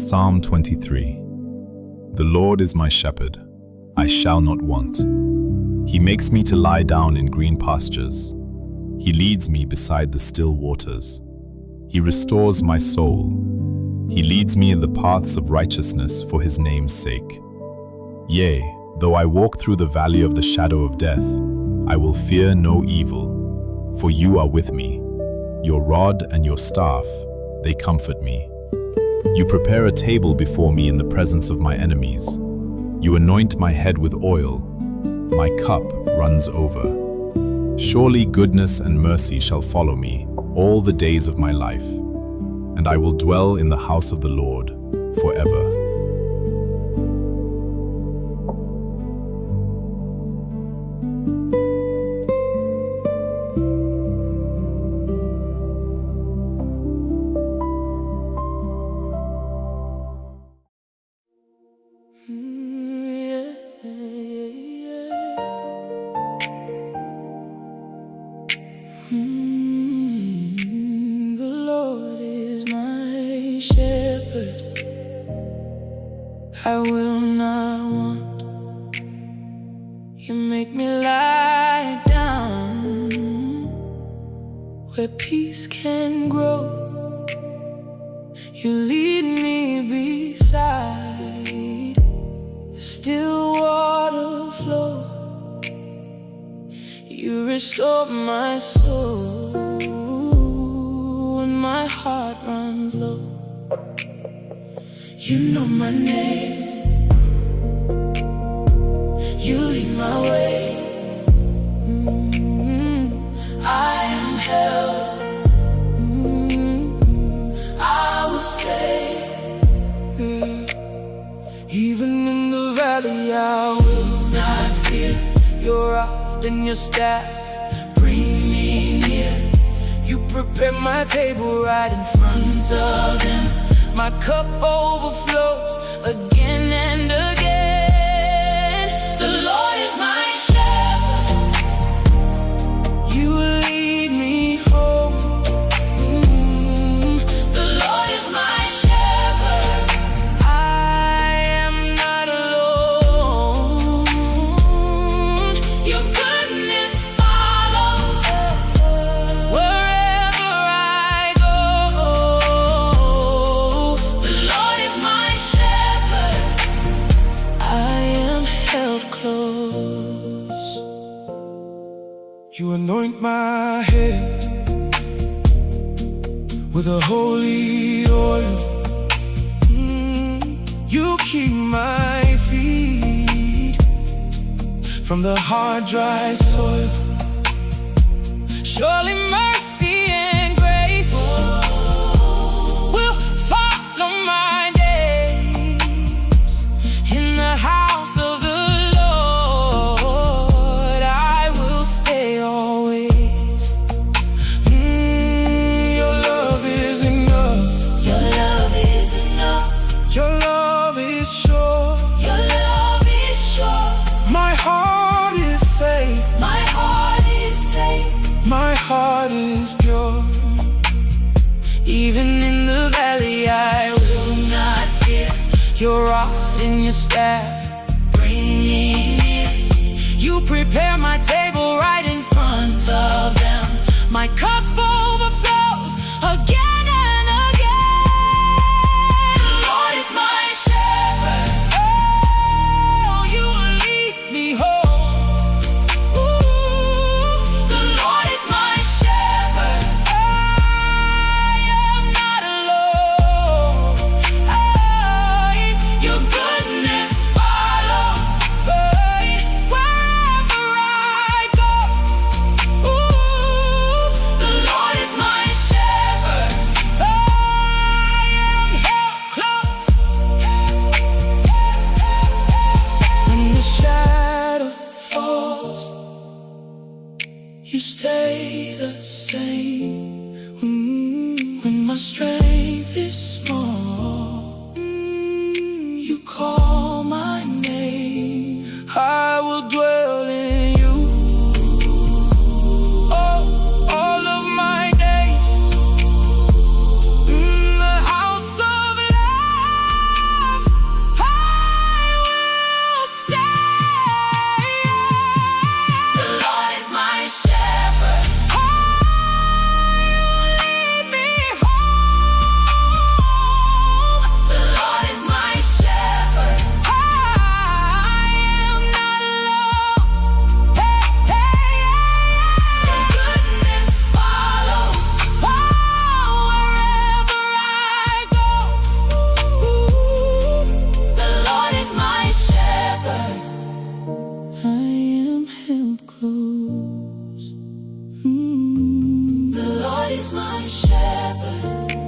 Psalm 23. The Lord is my shepherd, I shall not want. He makes me to lie down in green pastures. He leads me beside the still waters. He restores my soul. He leads me in the paths of righteousness for his name's sake. Yea, though I walk through the valley of the shadow of death, I will fear no evil, for you are with me. Your rod and your staff, they comfort me. You prepare a table before me in the presence of my enemies. You anoint my head with oil. My cup runs over. Surely goodness and mercy shall follow me all the days of my life, and I will dwell in the house of the Lord forever. The Lord is my shepherd, I will not want. You make me lie down where peace can grow. You lead me beside the still water flow. You restore my soul when my heart runs low. You know my name, you lead my way. I am held, I will stay. Even in the valley I will not fear. Your rod and your staff bring me near. You prepare my table right in front of them. My cup overflows again and again. The Lord is my shepherd, you lead me home. The Lord is my shepherd, I am not alone. Your goodness follows wherever I go. The Lord is my shepherd, I am held close. You anoint my head with a holy oil. You keep my feet from the hard, dry soil. Surely mercy and grace will follow my days in the house of the Lord. I will stay always. Your love is enough. Your love is enough. Your love is sure. Your love is sure. My heart is safe. My heart is safe. My heart is pure. Even in the valley I will not fear. Your rod and your staff bring me near. You prepare my table right in front of them. My cup overflows again and again. The Lord is my shepherd, oh, you lead me home. The Lord is my shepherd, I am not alone. Your goodness follows wherever I go. The Lord is my shepherd, I am held close. When the shadow falls, you stay the same. When my strength is small, you call my name. I will dwell in you all of my days. The house of life. The Lord is my shepherd.